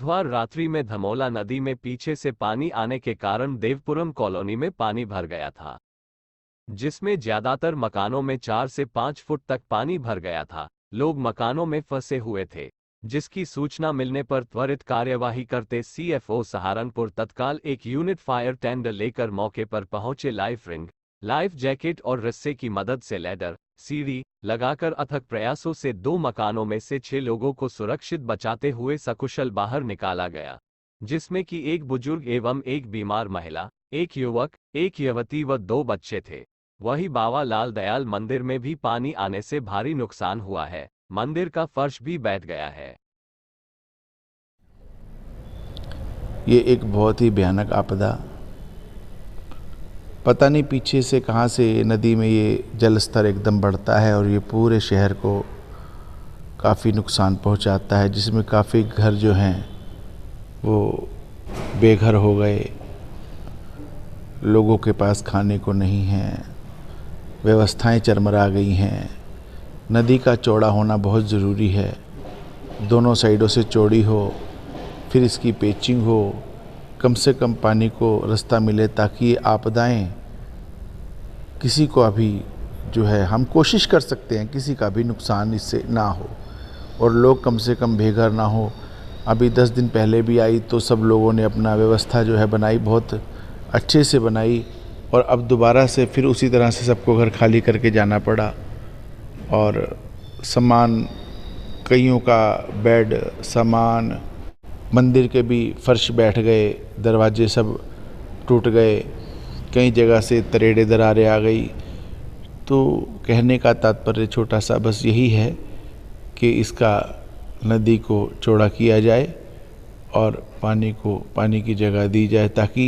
बुधवार रात्रि में धमोला नदी में पीछे से पानी आने के कारण देवपुरम कॉलोनी में पानी भर गया था, जिसमें ज्यादातर मकानों में 4 से 5 फुट तक पानी भर गया था। लोग मकानों में फंसे हुए थे, जिसकी सूचना मिलने पर त्वरित कार्यवाही करते सीएफओ सहारनपुर तत्काल एक यूनिट फायर टेंडर लेकर मौके पर पहुंचे। लाइफ रिंग, लाइफ जैकेट और रस्से की मदद से लैडर, सीढ़ी लगाकर अथक प्रयासों से 2 मकानों में से 6 लोगों को सुरक्षित बचाते हुए सकुशल बाहर निकाला गया, जिसमें कि एक बुजुर्ग एवं एक बीमार महिला, एक युवक, एक युवती व 2 बच्चे थे। वहीं बाबा लाल दयाल मंदिर में भी पानी आने से भारी नुकसान हुआ है, मंदिर का फर्श भी बैठ गया है। ये एक बहुत ही भयानक आपदा, पता नहीं पीछे से कहाँ से नदी में ये जल स्तर एकदम बढ़ता है और ये पूरे शहर को काफ़ी नुकसान पहुंचाता है, जिसमें काफ़ी घर जो हैं वो बेघर हो गए, लोगों के पास खाने को नहीं है, व्यवस्थाएं चरमरा गई हैं। नदी का चौड़ा होना बहुत ज़रूरी है, दोनों साइडों से चौड़ी हो, फिर इसकी पेचिंग हो, कम से कम पानी को रास्ता मिले ताकि ये आपदाएं किसी को अभी जो है हम कोशिश कर सकते हैं किसी का भी नुकसान इससे ना हो और लोग कम से कम बेघर ना हो। अभी 10 दिन पहले भी आई तो सब लोगों ने अपना व्यवस्था जो है बनाई, बहुत अच्छे से बनाई, और अब दोबारा से फिर उसी तरह से सबको घर खाली करके जाना पड़ा और सामान, कईयों का बेड, सामान, मंदिर के भी फर्श बैठ गए, दरवाजे सब टूट गए, कई जगह से तरेड़े दरारें आ गई। तो कहने का तात्पर्य छोटा सा बस यही है कि इसका नदी को चौड़ा किया जाए और पानी की जगह दी जाए ताकि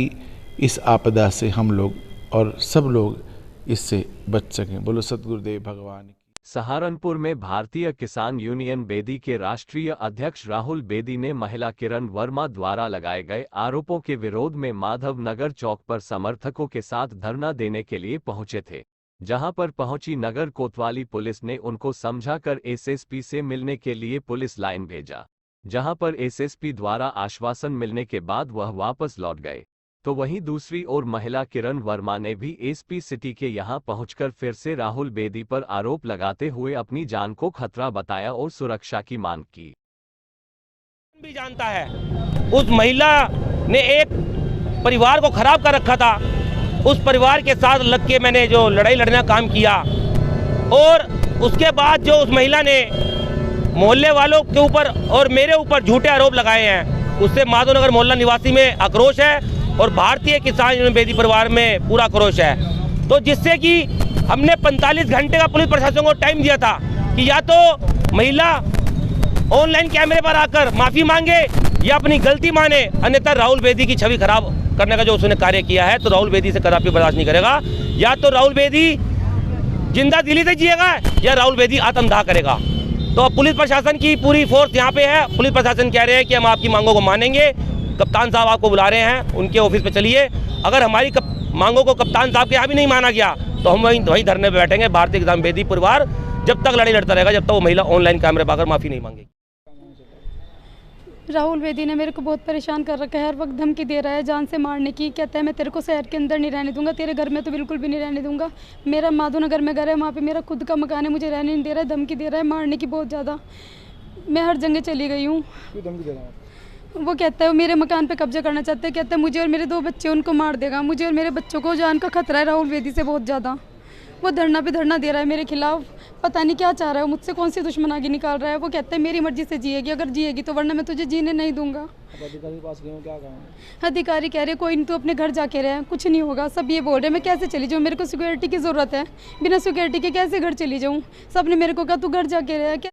इस आपदा से हम लोग और सब लोग इससे बच सकें। बोलो सतगुरुदेव भगवान की। सहारनपुर में भारतीय किसान यूनियन बेदी के राष्ट्रीय अध्यक्ष राहुल बेदी ने महिला किरण वर्मा द्वारा लगाए गए आरोपों के विरोध में माधव नगर चौक पर समर्थकों के साथ धरना देने के लिए पहुंचे थे, जहां पर पहुंची नगर कोतवाली पुलिस ने उनको समझाकर एसएसपी से मिलने के लिए पुलिस लाइन भेजा, जहां पर एसएसपी द्वारा आश्वासन मिलने के बाद वह वापस लौट गए। तो वहीं दूसरी ओर महिला किरण वर्मा ने भी एसपी सिटी के यहां पहुंचकर फिर से राहुल बेदी पर आरोप लगाते हुए अपनी जान को खतरा बताया और सुरक्षा की मांग की। भी जानता है उस महिला ने एक परिवार को खराब कर रखा था, उस परिवार के साथ लग के मैंने जो लड़ाई लड़ने का काम किया और उसके बाद जो उस महिला ने मोहल्ले वालों के ऊपर और मेरे ऊपर झूठे आरोप लगाए हैं, उससे माधवनगर मोहल्ला निवासी में आक्रोश है और भारतीय किसान यूनियन बेदी परिवार में पूरा आक्रोश है। तो जिससे कि हमने 45 घंटे का पुलिस प्रशासन को टाइम दिया था कि या तो महिला ऑनलाइन कैमरे पर आकर माफी मांगे या अपनी गलती माने, अन्यथा राहुल बेदी की छवि खराब करने का जो उसने कार्य किया है तो राहुल बेदी से कदापि बर्दाश्त नहीं करेगा। या तो राहुल बेदी जिंदा दिली से जिएगा या राहुल बेदी आत्मदाह करेगा। तो अब पुलिस प्रशासन की पूरी फोर्स यहाँ पे है। पुलिस प्रशासन कह रहे हैं कि हम आपकी मांगों को मानेंगे, कप्तान साहब आपको बुला रहे हैं, उनके ऑफिस पे चलिए। अगर हमारी मांगों को कप्तान साहब के यहाँ भी नहीं माना गया तो हम वहीं धरने पे बैठेंगे। भारतीय किसान बेदी परिवार जब तक लड़ाई लड़ता रहेगा, जब तक वो महिला ऑनलाइन कैमरे पाकर माफी नहीं मांगेगी। राहुल बेदी ने मेरे को बहुत परेशान कर रखा है, हर वक्त धमकी दे रहा है जान से मारने की। कहता है मैं तेरे को शहर के अंदर नहीं रहने दूंगा, तेरे घर में तो बिल्कुल भी नहीं रहने दूंगा। मेरा माधवनगर में घर है, वहाँ पे मेरा खुद का मकान है, मुझे रहने नहीं दे रहा है, धमकी दे रहा है मारने की बहुत ज़्यादा। मैं हर जगह चली गई हूँ। वो कहता है वो मेरे मकान पे कब्जा करना चाहते हैं, कहता है मुझे और मेरे 2 बच्चे उनको मार देगा, मुझे और मेरे बच्चों को जान का खतरा है राहुल बेदी से बहुत ज़्यादा। वो धरना पे धरना दे रहा है मेरे खिलाफ, पता नहीं क्या चाह रहा है, वो मुझसे कौन सी दुश्मनागी निकाल रहा है। वो कहता है मेरी मर्जी से जिएगी, अगर जिएगी तो, वरना मैं तुझे जीने नहीं दूंगा। अधिकारी के पास गए हो, क्या कहा? अधिकारी कह रहे कोई नहीं, तू अपने घर जाके रहे, कुछ नहीं होगा। सब ये बोल रहे मैं कैसे चली जाऊँ, मेरे को सिक्योरिटी की ज़रूरत है, बिना सिक्योरिटी के कैसे घर चली जाऊँ। सब ने मेरे को कहा तू घर जाके रहे। क्या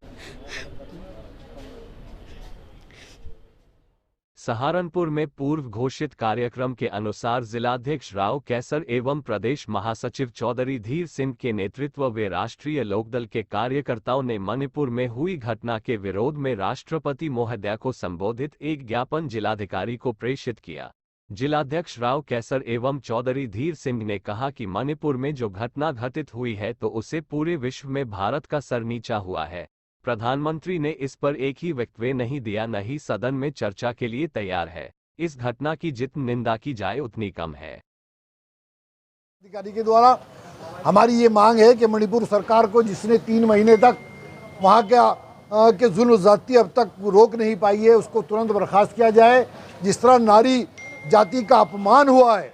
सहारनपुर में पूर्व घोषित कार्यक्रम के अनुसार जिलाध्यक्ष राव कैसर एवं प्रदेश महासचिव चौधरी धीर सिंह के नेतृत्व में राष्ट्रीय लोकदल के कार्यकर्ताओं ने मणिपुर में हुई घटना के विरोध में राष्ट्रपति महोदय को संबोधित एक ज्ञापन जिलाधिकारी को प्रेषित किया। जिलाध्यक्ष राव कैसर एवं चौधरी धीर सिंह ने कहा कि मणिपुर में जो घटना घटित हुई है तो उससे पूरे विश्व में भारत का सर नीचा हुआ है। प्रधानमंत्री ने इस पर एक ही वक्तव्य नहीं दिया, न ही सदन में चर्चा के लिए तैयार है। इस घटना की जितनी निंदा की जाए उतनी कम है। अधिकारी के द्वारा हमारी ये मांग है कि मणिपुर सरकार को, जिसने 3 महीने तक वहाँ के जुल्म ज़्यादती अब तक रोक नहीं पाई है, उसको तुरंत बर्खास्त किया जाए। जिस तरह नारी जाति का अपमान हुआ है,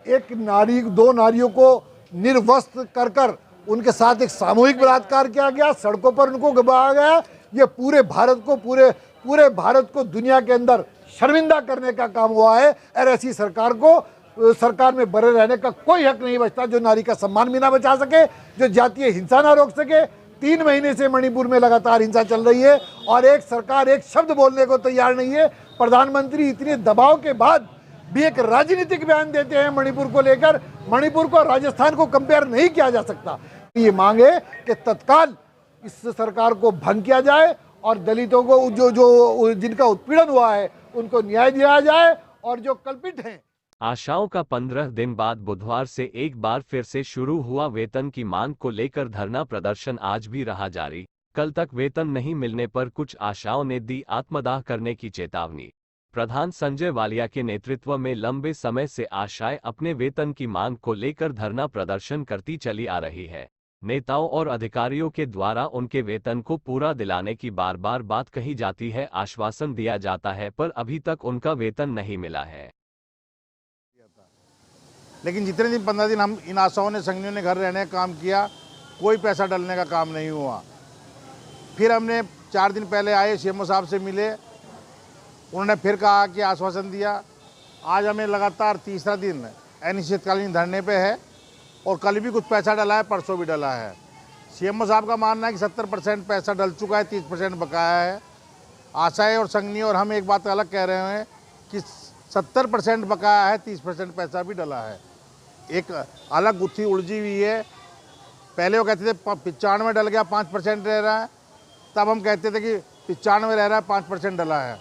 एक नारी, 2 नारियों को निर्वस्त्र कर उनके साथ एक सामूहिक बलात्कार किया गया, सड़कों पर उनको दबाया गया। ये पूरे भारत को दुनिया के अंदर शर्मिंदा करने का काम हुआ है। और ऐसी सरकार में बने रहने का कोई हक नहीं बचता जो नारी का सम्मान भी ना बचा सके, जो जातीय हिंसा ना रोक सके। 3 महीने से मणिपुर में लगातार हिंसा चल रही है और एक सरकार एक शब्द बोलने को तैयार नहीं है। प्रधानमंत्री इतने दबाव के बाद भी एक राजनीतिक बयान देते हैं मणिपुर को लेकर। मणिपुर को राजस्थान को कंपेयर नहीं किया जा सकता। ये मांग है कि तत्काल इस सरकार को भंग किया जाए और दलितों को जो जिनका उत्पीड़न हुआ है उनको न्याय दिया जाए और जो कल्पित हैं। आशाओं का 15 दिन बाद बुधवार से एक बार फिर से शुरू हुआ वेतन की मांग को लेकर धरना प्रदर्शन आज भी रहा जारी। कल तक वेतन नहीं मिलने पर कुछ आशाओं ने दी आत्मदाह करने की चेतावनी। प्रधान संजय वालिया के नेतृत्व में लंबे समय से आशाएं अपने वेतन की मांग को लेकर धरना प्रदर्शन करती चली आ रही है। नेताओं और अधिकारियों के द्वारा उनके वेतन को पूरा दिलाने की बार बार बात कही जाती है, आश्वासन दिया जाता है, पर अभी तक उनका वेतन नहीं मिला है। लेकिन जितने दिन 15 दिन हम इन आशाओं ने, संघियों ने घर रहने का काम किया, कोई पैसा डलने का काम नहीं हुआ। फिर हमने 4 दिन पहले आए, सीएमओ साहब से मिले, उन्होंने फिर कहा कि आश्वासन दिया। आज हमें लगातार तीसरा दिन अनिश्चितकालीन धरने पे है और कल भी कुछ पैसा डला है, परसों भी डला है। सीएमओ साहब का मानना है कि 70% पैसा डल चुका है, 30% बकाया है। आशाएं और संघनी और हम एक बात अलग कह रहे हैं कि 70% बकाया है, 30% पैसा भी डला है। एक अलग गुत्थी उलझी हुई है। पहले वो कहते थे 95 डल गया, 5% रह रहा है, तब हम कहते थे कि 95 रह रहा है, 5% डला है।